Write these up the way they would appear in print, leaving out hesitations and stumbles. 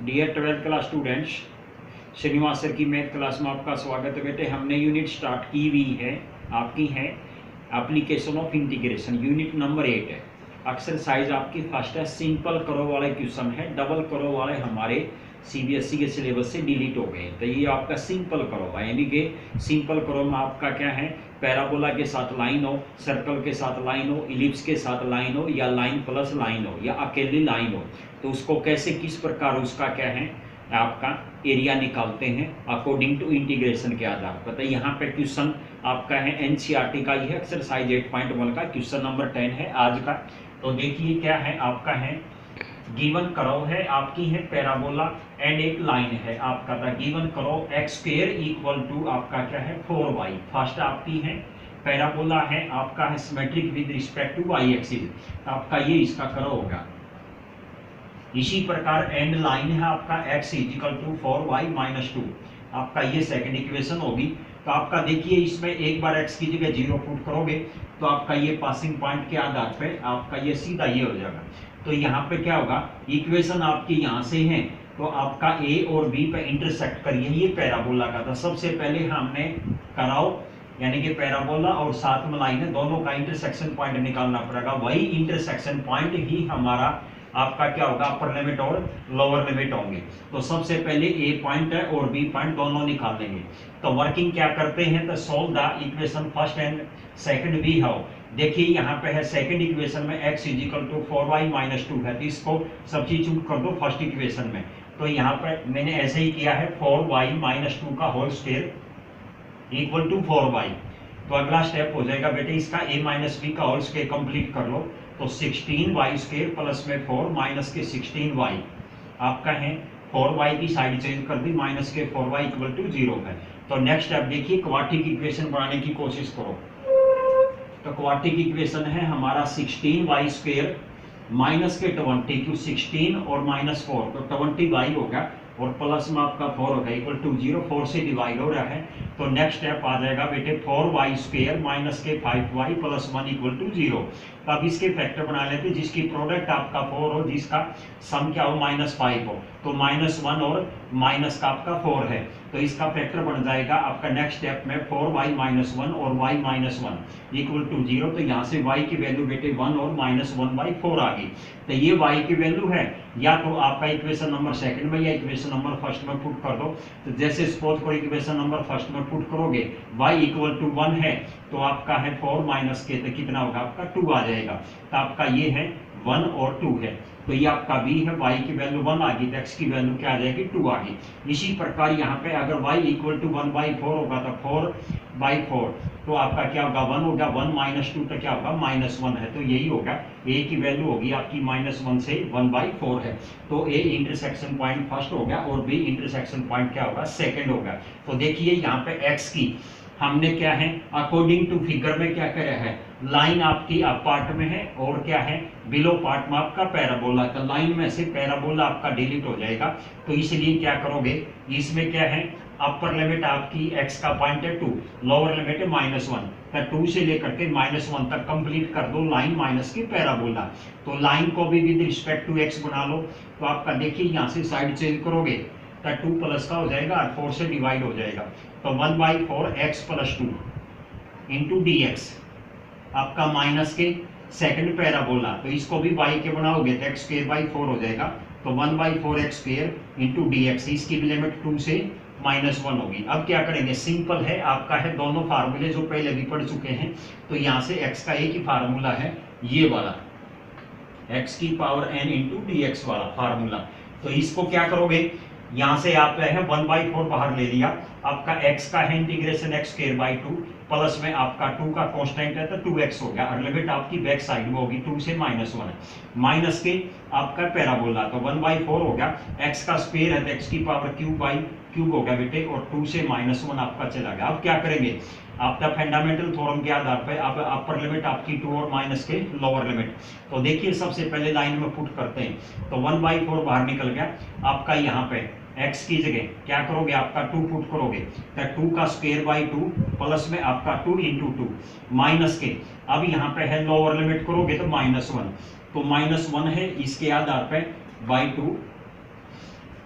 Dear 12th class students, Srinivas sir की math class में आपका स्वागत है। बेटे हमने यूनिट स्टार्ट की हुई है, आपकी है application of integration, unit number 8 है। एक्सरसाइज आपकी फर्स्ट है, सिंपल करो वाले क्वेश्चन है, डबल करो वाले हमारे सीबीएसई के सिलेबस से डिलीट हो गए। तो ये आपका सिंपल करो है, यानी कि सिंपल करो में आपका क्या है, पैराबोला के साथ लाइन हो, सर्कल के साथ लाइन हो, इलिप्स के साथ लाइन हो, या लाइन प्लस लाइन हो, या अकेली लाइन हो, तो उसको कैसे किस प्रकार उसका क्या है आपका एरिया निकालते हैं अकॉर्डिंग टू इंटीग्रेशन के आधार पर। तो यहाँ पे क्वेश्चन आपका है एनसीईआरटी का, यह एक्सरसाइज 8.1 का क्वेश्चन नंबर 10 है आज का। तो देखिए क्या है आपका है, गिवन करो है आपकी है पैराबोला एंड एक लाइन है आपका था, गिवन करो एक्स स्क्वायर इक्वल टू आपका क्या है 4y। फर्स्ट आपकी है पैराबोला है आपका है symmetric with respect to y axis, आपका ये इसका करो होगा। इसी प्रकार एंड लाइन है आपका x equal to 4y minus 2, आपका ये सेकंड इक्वेशन होगी। तो आपका देखिए इसमें एक बार x की जगह 0 पुट करोगे तो आपका ये पासिंग पॉइंट के आधार पे आपका ये सीधा ये हो जाएगा। तो यहाँ पे क्या होगा, इक्वेशन आपकी यहाँ से है तो आपका a और b पे इंटरसेक्ट करिए, ये पैराबोला का था। सबसे पहले हमने कराओ यानी कि पैराबोला और साथ में लाइन है, दोनों का इंटरसेक्शन पॉइंट निकालना पड़ेगा। वही इंटरसेक्शन पॉइंट ही हमारा आपका क्या होगा, अपर लिमिट और लोअर लिमिट होंगे। तो सबसे पहले ए पॉइंट है और बी पॉइंट दोनों निकाल देंगे। तो वर्किंग क्या करते हैं, तो solve the equation first and second भी हाउ। देखिए यहाँ पे है सेकंड इक्वेशन में x equal to 4y minus 2 है, तो इसको सब्स्टिट्यूट कर दो फर्स्ट इक्वेशन में। तो यहाँ पर मैंने ऐसे ही किया है 4y माइनस 2 का whole square equal to 4y। तो अगला स्टेप हो जाएगा बेटे इसका a माइनस बी का होल स्क्वायर कंप्लीट कर लो, तो 16y स्क्वायर प्लस में 4 माइनस के 16y, आपका है 4y की साइड चेंज कर दी, माइनस के 4y इक्वल टू 0 है। तो नेक्स्ट स्टेप देखिए क्वाड्रेटिक इक्वेशन बनाने की कोशिश करो। तो क्वाड्रेटिक इक्वेशन है हमारा 16y स्क्वायर माइनस के 20, क्यों 16 और माइनस 4 तो 20y होगा, और प्लस में आपका 4 होगा इक्वल टू 0, 4 से डिवाइड हो रहा है। तो नेक्स्ट स्टेप आ जाएगा बेटे 4y स्क्वायर माइनस के 5y प्लस 1 इक्वल टू 0। तो अब इसके फैक्टर बना लेते हैं, जिसकी प्रोडक्ट आपका 4 हो, जिसका सम क्या हो -5 हो, तो -1 और माइनस का आपका 4 है, तो इसका फैक्टर बन जाएगा आपका नेक्स्ट स्टेप में 4y माइनस 1 और y माइनस 1 इक्वल टू 0। तो यहाँ से y की वैल्यू बेटे 1 और -1/4 आ गई। तो ये y की वैल्यू है, या तो आपका इक्वेशन नंबर सेकंड में या इक्वेशन नंबर फर्स्ट में पुट कर दो। तो जैसे सपोज करो इक्वेशन नंबर फर्स्ट में पुट करोगे y इक्वल टू 1 है, तो आपका है 4 माइनस के तो कितना होगा आपका 2 आ जाएगा। तो आपका ये है 1 और 2 है, तो ये आपका v है, y की वैल्यू 1 आ गई तो x की वैल्यू क्या आ जाएगी 2 आ गई। इसी प्रकार यहाँ पे अगर y इक्वल टू 1/4 होगा तो 4/4, तो आपका क्या होगा 1 होगा, 1 माइनस 2 तो क्या होगा -1 है, तो यही होगा a की वैल्यू होगी आपकी -1 से 1/4 है। तो a इंटरसेक्शन पॉइंट फर्स्ट हो गया और b इंटरसेक्शन पॉइंट क्या होगा सेकंड होगा। तो देखिए यहाँ पे x की हमने क्या है अकॉर्डिंग टू फिगर में क्या करा है, लाइन आपकी अप पार्ट में है और क्या है बिलो पार्ट में आपका पैराबोला। तो लाइन में से पैराबोला आपका डिलीट हो जाएगा, तो इसलिए क्या करोगे इसमें क्या है अपर लिमिट आपकी x का पॉइंट है 2, लोअर लिमिट है -1, तो 2 से लेकर के -1 तक कंप्लीट कर दो लाइन माइनस की पैराबोला। तो लाइन को भी विद रिस्पेक्ट टू x बना लो। तो आपका देखिए यहाँ से साइड चेंज करोगे तो 2 प्लस का हो जाएगा और 4 से डिवाइड हो जाएगा, तो 1/4 x प्लस 2 इंटू dx, आपका माइनस के सेकंड पैराबोला। तो इसको भी y के बनाओगे तो x²/4 हो जाएगा, तो 1/4 x² इंटू dx, इसकी भी लिमिट 2 से -1 होगी। अब क्या करेंगे, सिंपल है आपका है दोनों फार्मूले जो पहले भी पढ़ चुके हैं। तो यहाँ से x का एक ही फार्मूला है ये वाला, x की पावर n इंटू dx वाला फार्मूला। तो इसको क्या करोगे, यहाँ से आप है 1/4 बाहर ले लिया, आपका x का है इंटीग्रेशन x²/2 प्लस में आपका 2 का कांस्टेंट है तो 2x हो गया, और लिमिट आपकी बैक साइड में होगी 2 से -1 है, माइनस के आपका पैराबोला। तो 1/4 हो गया, x का स्क्वायर है तो x की पावर क्यूब हो गया बेटे, और 2 से -1 आपका चला गया। अब क्या करेंगे, आपका फंडामेंटल थ्योरम के आधार पर आप अपर लिमिट आपकी 2 और माइनस के लोअर लिमिट। तो देखिए सबसे पहले लाइन में पुट करते हैं, तो 1/4 बाहर निकल गया, आपका यहाँ पे x की जगह क्या करोगे आपका 2 पुट करोगे, तो 2 का स्क्वायर/2 प्लस में आपका 2 इंटू 2 माइनस के, अब यहाँ पे है लोअर लिमिट करोगे तो -1, तो -1 है, इसके आधार पे by 2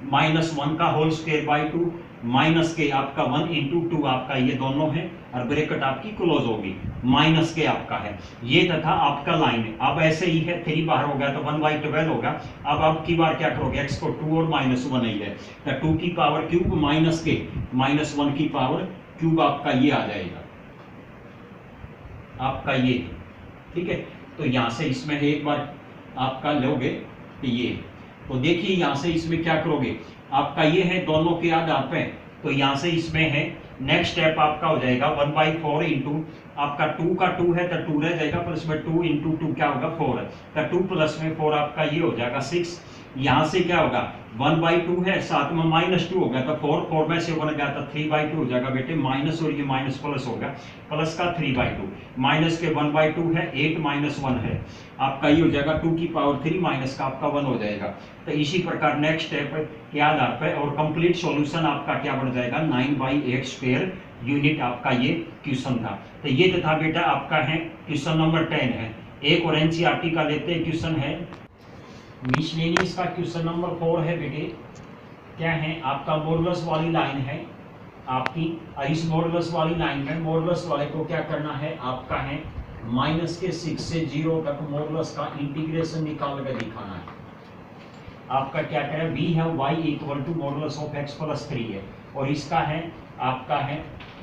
-1 का होल स्क्वायर बाई 2 माइनस के आपका 1 इंटू 2 आपका ये दोनों है और ब्रैकेट आपकी क्लोज होगी, माइनस के आपका है ये तथा आपका लाइन है। अब ऐसे ही है 3 बाहर हो गया तो 1/12 होगा। अब आप की बार क्या करोगे, x को 2 और -1 ही है तो 2 की पावर क्यूब माइनस के -1 की पावर क्यूब आपका ये आ जाएगा आपका ये, ठीक है। तो यहां से इसमें एक बार आपका लोगे तो ये, तो देखिए यहां से इसमें क्या करोगे, आपका ये है दोनों के आधार पे, तो यहां से इसमें है नेक्स्ट स्टेप आपका हो जाएगा 1/4 इंटू आपका 2 का 2 है तो 2 रह जाएगा, प्लस में 2 इंटू 2 क्या होगा 4 है तो 2 प्लस में 4 आपका ये हो जाएगा 6। यहां से क्या होगा 1/2 है, साथ में -2 हो गया तो 4 में से 1 गया तो 3/2 हो जाएगा बेटे, माइनस और ये माइनस प्लस होगा, प्लस का 3/2 माइनस के 1/2 है 8 -1 है आपका ये हो जाएगा 2 की पावर 3 माइनस का आपका 1 हो जाएगा। तो इसी प्रकार नेक्स्ट स्टेप के आधार पर और कंप्लीट सॉल्यूशन आपका क्या बन जाएगा 9/8² यूनिट आपका ये क्वेश्चन था। तो ये तथा बेटा आपका है क्वेश्चन नंबर 10 है। एक और एनसीईआरटी का लेते हैं क्वेश्चन है मिसलेनियस का क्वेश्चन नंबर 4 है बेटे, क्या है आपका मॉडुलस वाली लाइन है आपकी, और इस मॉडुलस वाली लाइन में मॉडुलस वाले को क्या करना है आपका है -6 से 0 तक मॉडुलस का इंटीग्रेशन निकाल कर दिखाना है। आपका क्या करें v है y equal to modulus of x plus 3 है और इसका है आपका है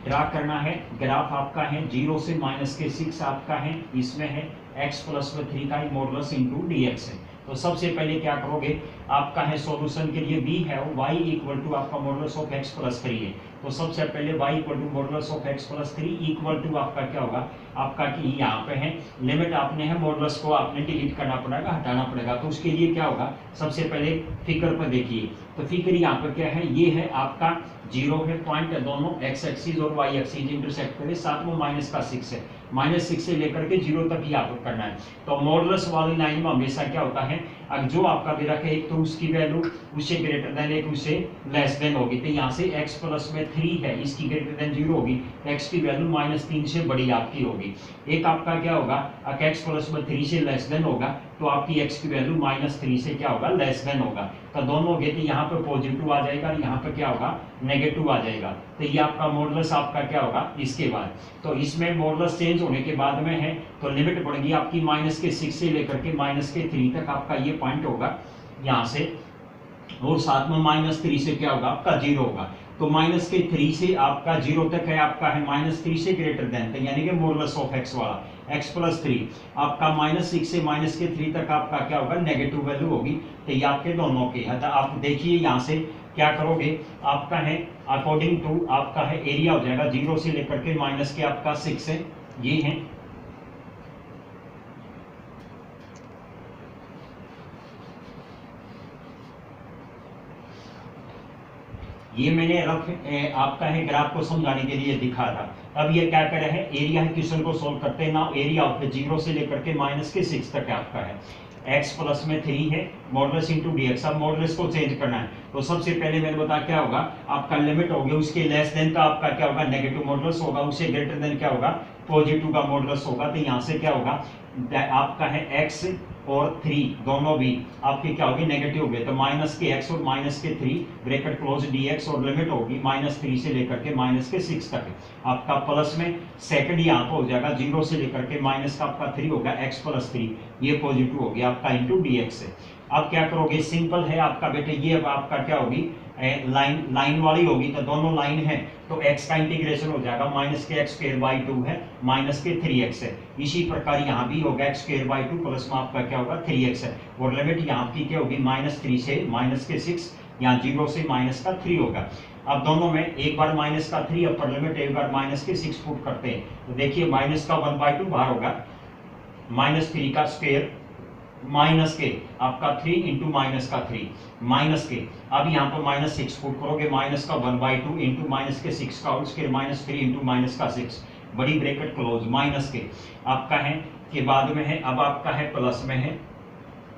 ड्रा करना है ग्राफ आपका है 0 से -6 आपका है, इसमें है x प्लस 3 का मॉडुलस इंटू dx है। तो सबसे पहले क्या करोगे आपका है सॉल्यूशन के लिए v है y इक्वल टू आपका मॉडुलस ऑफ x प्लस 3 है, तो सबसे पहले y equal to modulus of x plus 3 equal to आपका क्या होगा आपका कि यहाँ पे है लिमिट आपने है मॉडुलस को आपने डिलीट करना पड़ेगा, हटाना पड़ेगा। तो उसके लिए क्या होगा सबसे पहले फिगर पर देखिए, तो फिगर यहाँ पर क्या है ये है आपका 0 है पॉइंट है, दोनों x एक्सिस और y एक्सिस इंटरसेक्ट करे, साथ में माइनस का 6 है, -6 से लेकर के 0 तक ही आपको करना है। तो मॉडुलस वाली लाइन में हमेशा क्या होता है अब जो आपका दे रखा है एक तो उसकी वैल्यू उससे ग्रेटर देन एक उससे लेस देन होगी, तो यहाँ से x प्लस में 3 है इसकी ग्रेटर देन 0 होगी, x की वैल्यू -3 से बड़ी आपकी होगी। एक आपका क्या होगा अगर x प्लस में 3 से लेस देन होगा तो आपकी x की वैल्यू -3 से क्या होगा लेस देन होगा, तो दोनों होंगे तो यहाँ पे पॉजिटिव आ जाएगा और यहाँ पे क्या होगा नेगेटिव आ जाएगा। तो ये आपका मॉडुलस आपका क्या होगा इसके बाद, तो इसमें मॉडुलस चेंज होने के बाद में है तो लिमिट बढ़ेगी आपकी -6 से लेकर के -3 तक आपका ये पॉइंट होगा यहाँ से, और साथ में -3 से क्या होगा आपका 0 होगा। तो -3 से आपका 0 तक है आपका है -3 से ग्रेटर देन, तो यानी कि मॉडुलस ऑफ x वाला x प्लस 3 आपका -6 से -3 तक आपका क्या होगा नेगेटिव वैल्यू होगी, तो ये आपके दोनों के है। तो आप देखिए यहाँ से क्या करोगे आपका है अकॉर्डिंग टू आपका है एरिया हो जाएगा 0 से लेकर के माइनस के आपका 6 है ये है, ये मैंने रफ आपका है ग्राफ को समझाने के लिए दिखा था। अब ये क्या कर रहे हैं एरिया क्वेश्चन को सोल्व करते हैं ना, एरिया ऑफ 0 से लेकर के -6 तक आपका है x प्लस में 3 है मॉडुलस इंटू dx। अब मॉडुलस को चेंज करना है तो सबसे पहले मैंने बताया क्या होगा आपका लिमिट हो गया उसके लेस देन का आपका क्या होगा नेगेटिव मॉडुलस होगा, उससे ग्रेटर देन क्या होगा पॉजिटिव का मॉडुलस होगा। तो यहाँ से क्या होगा आपका है x और 3 दोनों भी आपके क्या होगी नेगेटिव हो गए, तो -x और -3 ब्रैकेट क्लोज dx और लिमिट होगी -3 से लेकर के -6 तक आपका प्लस में सेकंड यहाँ पर हो जाएगा 0 से लेकर के माइनस का आपका 3 होगा x प्लस 3 ये पॉजिटिव हो गया आपका इंटू dx है। अब क्या करोगे सिंपल है आपका बेटे ये अब आपका क्या होगी लाइन वाली होगी, तो दोनों लाइन है तो x का इंटीग्रेशन हो जाएगा -x² 2 है -3x है। इसी प्रकार यहाँ भी होगा x² 2 प्लस में आपका क्या होगा 3x है, और लिमिट यहाँ की क्या होगी -3 से -6, यहाँ 0 से -3 होगा। अब दोनों में एक बार -3 अपर लिमिट एक बार -6 पुट करते हैं, तो देखिए माइनस का 1/2 बाहर होगा -3 का स्क्वायर माइनस के आपका 3 इंटू -3 माइनस के, अब यहाँ पर -6 पुट करोगे माइनस का 1/2 इंटू -6 का उसके -3 इंटू -6 बड़ी ब्रैकेट क्लोज माइनस के आपका है के बाद में है अब आपका है प्लस में है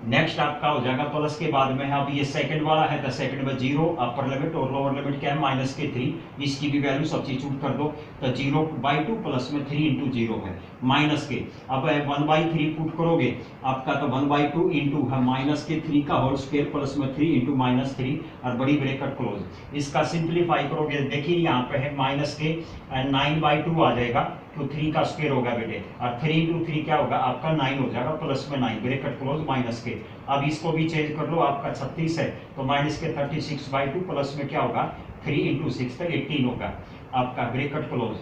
नेक्स्ट आपका हो जाएगा प्लस के बाद में है, अब ये सेकंड वाला है तो सेकंड में 0 अपर लिमिट और लोअर लिमिट क्या है -3, इसकी भी वैल्यू सब्स्टिट्यूट कर दो तो 0/2 प्लस में 3 इंटू 0 है माइनस के, अब 1/3 पुट करोगे आपका तो 1/2 इंटू है -3 का होल स्क्वायर प्लस में 3 इंटू -3 और बड़ी ब्रैकेट क्लोज। इसका सिंप्लीफाई करोगे देखिए यहाँ पे है -9/2 आ जाएगा तो 3 का स्क्वायर होगा बेटे, और 3 इंटू 3 क्या होगा आपका 9 हो जाएगा प्लस में 9 ब्रैकेट क्लोज माइनस के। अब इसको भी चेंज कर लो, आपका 36 है तो माइनस के 36/2 प्लस में क्या होगा 3 इंटू 6 तक 18 होगा आपका ब्रैकेट क्लोज।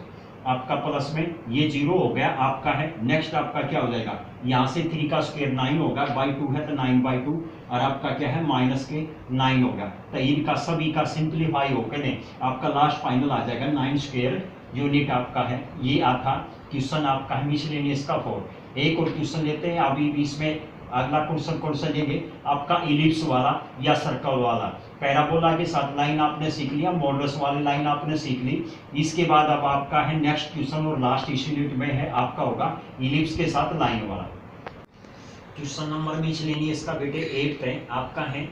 आपका प्लस में ये 0 हो गया आपका है। नेक्स्ट आपका क्या हो जाएगा, यहाँ से 3 का स्क्वायर 9 होगा, बाई 2 है तो 9/2 और आपका क्या है माइनस के 9 होगा। तो इनका सभी का सिंप्लीफाई होकर ने आपका लास्ट फाइनल आ जाएगा 9 स्क्वायर यूनिट आपका है। ये आता क्वेश्चन आपका है मिसलेनियस का 4। एक और क्वेश्चन लेते हैं अभी इसमें, अगला क्वेश्चन कौन सा लेंगे आपका इलिप्स वाला या सर्कल वाला। पैराबोला के साथ लाइन आपने सीख लिया, मॉडल्स वाली लाइन आपने सीख ली। इसके बाद अब आपका है नेक्स्ट क्वेश्चन और लास्ट इस यूनिट में है आपका होगा इलिप्स के साथ लाइन वाला। क्वेश्चन नंबर मिसलेनियस का बेटे 8 है आपका है।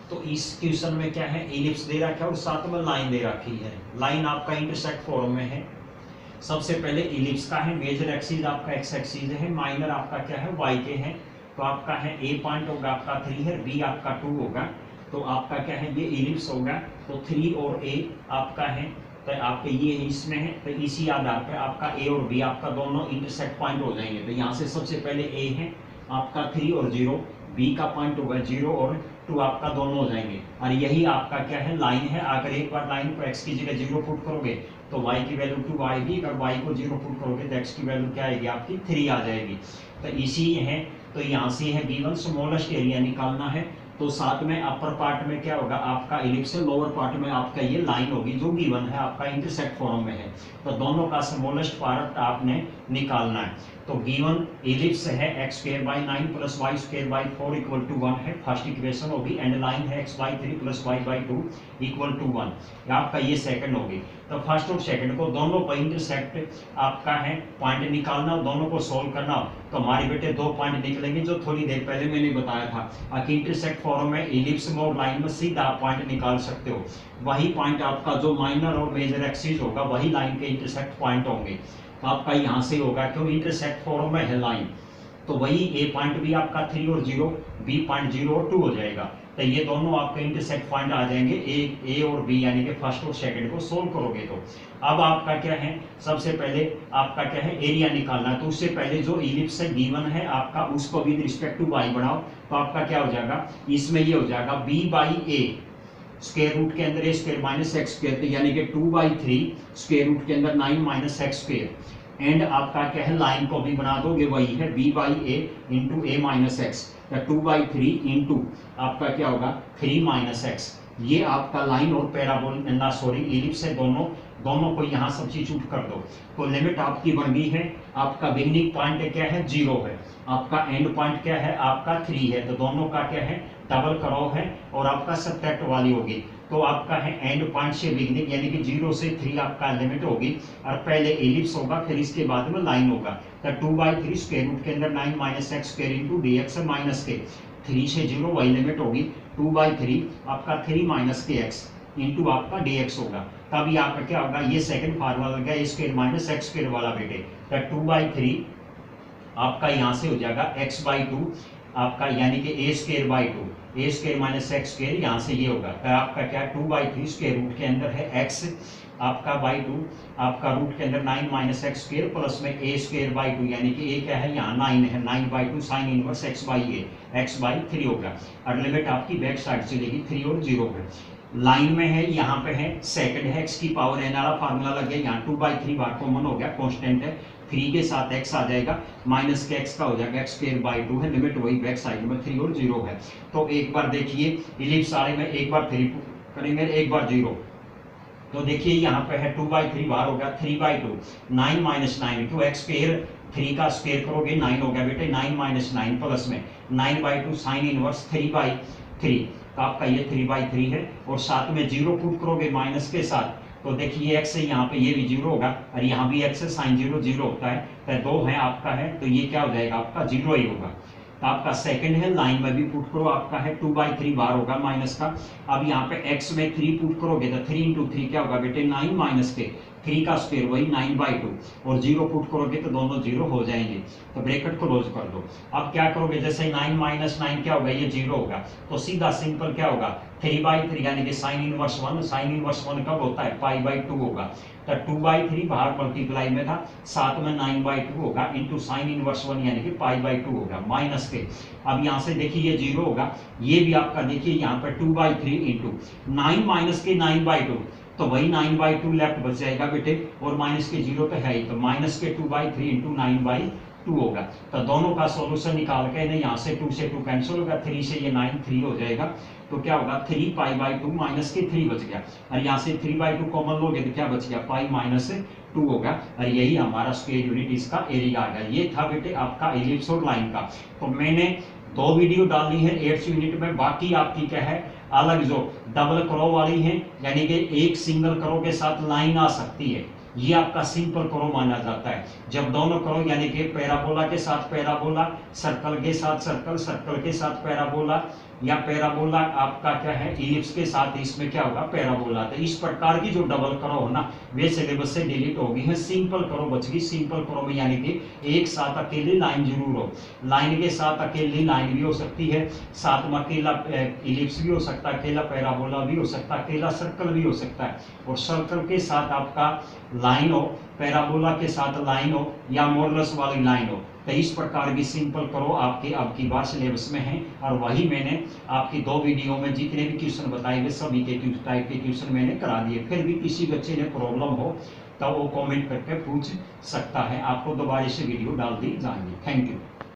तो इस क्वेश्चन में क्या है, इलिप्स दे रखा है और साथ में लाइन दे रखी है। लाइन आपका इंटरसेक्ट फॉर्म में है। सबसे पहले इलिप्स का है, मेजर एक्सिस आपका एक्स एक्सिस है, माइनर आपका क्या है वाई के है। तो आपका है ए पॉइंट होगा आपका 3 है, बी आपका 2 होगा। तो आपका क्या है ये इलिप्स होगा, तो 3 और ए आपका है तो आपके ये इसमें है। तो इसी आधार पर आपका ए और बी आपका दोनों इंटरसेक्ट पॉइंट हो जाएंगे। तो यहाँ से सबसे पहले ए है आपका 3 और 0, बी का पॉइंट होगा 0 और 2 आपका दोनों हो जाएंगे। और यही आपका क्या है लाइन है। अगर एक बार लाइन पर x की जगह 0 पुट करोगे तो y की वैल्यू 2 आएगी, अगर y को 0 पुट करोगे तो x की वैल्यू क्या आएगी आपकी 3 आ जाएगी। तो इसी है, तो यहाँ से है गिवन स्मॉलेस्ट एरिया निकालना है। तो साथ में अपर पार्ट में क्या होगा आपका इलिप्स है, लोअर पार्ट में आपका ये लाइन होगी जो गिवन है आपका इंटरसेक्ट फॉर्म में है। तो दोनों का स्मॉलेस्ट पार्ट आपने निकालना है। तो गिवन इलिप्स है x² 9 + y² 4 = 1 है, फर्स्ट इक्वेशन होगी। एंड लाइन है x/3 + y/2 = 1, आपका ये सेकंड होगी। तो फर्स्ट और सेकंड को दोनों पर इंटरसेक्ट आपका है पॉइंट निकालना, दोनों को सोल्व करना। तो हमारे बेटे 2 पॉइंट निकलेंगे जो थोड़ी देर पहले मैंने बताया था कि इंटरसेक्ट फॉर्म में इलिप्स में और लाइन में सीधा पॉइंट निकाल सकते हो। वही पॉइंट आपका जो माइनर और मेजर एक्सिस होगा वही लाइन के इंटरसेक्ट पॉइंट होंगे। तो आपका यहाँ से होगा क्यों इंटरसेक्ट फॉर्म में है लाइन, तो वही ए पॉइंट भी आपका 3 और 0, बी पॉइंट 0 और 2 हो जाएगा। तो ये दोनों आपके इंटरसेक्ट पॉइंट आ जाएंगे ए और बी, यानी कि फर्स्ट और सेकंड को सोल्व करोगे। तो अब आपका क्या है, सबसे पहले आपका क्या है एरिया निकालना है। तो उससे पहले जो इलिप्स है गिवन है आपका उसको विद रिस्पेक्ट टू वाई बढ़ाओ। तो आपका क्या हो जाएगा, इसमें ये हो जाएगा b/a स्क्वायर रूट के अंदर a² - x², यानी कि 2/3 स्क्वायर रूट के अंदर 9 - x²। एंड आपका क्या है लाइन को भी बना दोगे, वही है b/a इंटू a - x, या 2/3 इंटू आपका क्या होगा 3 - x। ये आपका लाइन और पैराबोला इलिप्स है, दोनों को यहाँ सब्स्टिट्यूट कर दो। तो लिमिट आपकी बन गई है, आपका बिगिनिंग पॉइंट क्या है 0 है, आपका एंड पॉइंट क्या है आपका 3 है। तो दोनों का क्या है डबल क्रॉस है और आपका सब्ट्रैक्ट वाली होगी। तो आपका है एंड पॉइंट से बिगिनिंग यानी कि 0 से 3 आपका लिमिट होगी, और पहले इलिप्स होगा फिर इसके बाद में लाइन होगा। तो 2/3 स्क्वायर रूट के अंदर 9 - x² इंटू dx माइनस के 3 से 0 वही लिमिट होगी 2/3 आपका 3 - के x इंटू आपका dx होगा। तब यहाँ पर क्या होगा, ये सेकंड फार्मूला लग गया a² - x² वाला बेटे। तो 2/3 आपका यहाँ से हो जाएगा x/2 आपका, यानी कि a² - x², यहाँ से ये होगा। तो आपका क्या 2/3 स्क्वायर रूट के अंदर है x आपका /2 आपका रूट के अंदर 9 - x² प्लस में a²/2, यानी कि a क्या है यहाँ 9 है, 9/2 साइन इनवर्स x/a x/3 होगा। और लिमिट आपकी बैक साइड चलेगी 3 और 0 है। लाइन में है, यहाँ पे है सेकंड है x की पावर n वाला फार्मूला लग गया। यहाँ 2/3 बार कॉमन हो गया, कांस्टेंट है, 3 के साथ x आ जाएगा, माइनस के x का हो जाएगा x²/2 है, लिमिट वही बैक साइड में 3 और 0 है। तो एक बार देखिए इलिप्स वाले में एक बार 3 करेंगे, एक बार 0। तो देखिए यहाँ पे है 2/3 बार हो गया 3/2, 9 - 9 तो x², 3 का स्क्वायर करोगे 9 हो गया बेटे, 9 - 9 प्लस में 9/2 साइन इनवर्स 3/3। तो आपका ये 3/3 है, और साथ में 0 पुट करोगे माइनस के साथ। तो देखिए x है यहाँ पे, ये भी 0 होगा, और यहाँ भी x है, साइन 0 0 होता है, तो 2 है आपका है, तो ये क्या हो जाएगा आपका 0 ही होगा। तो आपका सेकंड है, लाइन में भी पुट करो, आपका है 2/3 बार होगा माइनस का। अब यहाँ पे x में 3 पुट करोगे तो 3 × 3 क्या होगा बेटे 9 माइनस के 3 का स्क्वायर वही 9/2 और 0 पुट करोगे तो दोनों 0 हो जाएंगे, तो ब्रैकेट क्लोज कर दो। अब क्या करोगे, जैसे 9 - 9 क्या होगा, ये 0 होगा, तो सीधा सिंपल क्या होगा 3/3 यानी कि साइन इनवर्स 1, साइन इनवर्स 1 कब होता है π/2 होगा, तो 2/3 बाहर मल्टीप्लाई में था, साथ में 9/2 होगा इंटू साइन इनवर्स 1 यानी कि π/2 होगा माइनस के। अब यहाँ से देखिए ये 0 होगा, ये भी आपका देखिए यहाँ पर 2/3 इंटू 9 माइनस के 9/2, तो वही 9/2 लेफ्ट बच जाएगा बेटे, और माइनस के 0 तो है ही, तो माइनस के 2/3 इंटू 9/2 होगा। तो दोनों का सॉल्यूशन निकाल के यहाँ से 2 से 2 कैंसिल होगा, 3 से ये 9 3 हो जाएगा, तो क्या होगा 3 π/2 माइनस के 3 बच गया, और यहाँ से 3/2 कॉमन लोगे तो क्या बच गया π - 2 होगा, और यही हमारा स्क्वायर यूनिट इसका एरिया आ गया। ये था बेटे आपका एलिप्स और लाइन का। तो मैंने 2 वीडियो डाली है 8th यूनिट में, बाकी आपकी क्या है अलग जो डबल करो वाली है, यानी कि एक सिंगल करो के साथ लाइन आ सकती है, ये आपका सिंपल करो माना जाता है। जब दोनों करो यानी कि पैराबोला के साथ पैराबोला, सर्कल के साथ सर्कल, सर्कल के साथ पैराबोला, या पैराबोला आपका क्या है इलिप्स के साथ, इसमें क्या होगा पैराबोला। तो इस प्रकार की जो डबल करो हो ना वे सिलेबस से डिलीट होगी है, सिंपल करो बच गई। सिंपल करो में यानी कि एक साथ अकेली लाइन जरूर हो, लाइन के साथ अकेली लाइन भी हो सकती है, साथ में अकेला इलिप्स भी हो सकता है, अकेला पैराबोला भी हो सकता है, अकेला सर्कल भी हो सकता है, और सर्कल के साथ आपका लाइन हो, पैराबोला के साथ लाइन हो, या मोरलस वाली लाइन हो। तो इस प्रकार की सिंपल करो आपके अब की बार सिलेबस में है, और वही मैंने आपकी 2 वीडियो में जितने भी क्वेश्चन बताए गए सभी के टाइप के क्वेश्चन मैंने करा दिए। फिर भी किसी बच्चे ने प्रॉब्लम हो तो वो कमेंट करके पूछ सकता है, आपको दोबारा से वीडियो डाल दी जाएंगी। Thank you.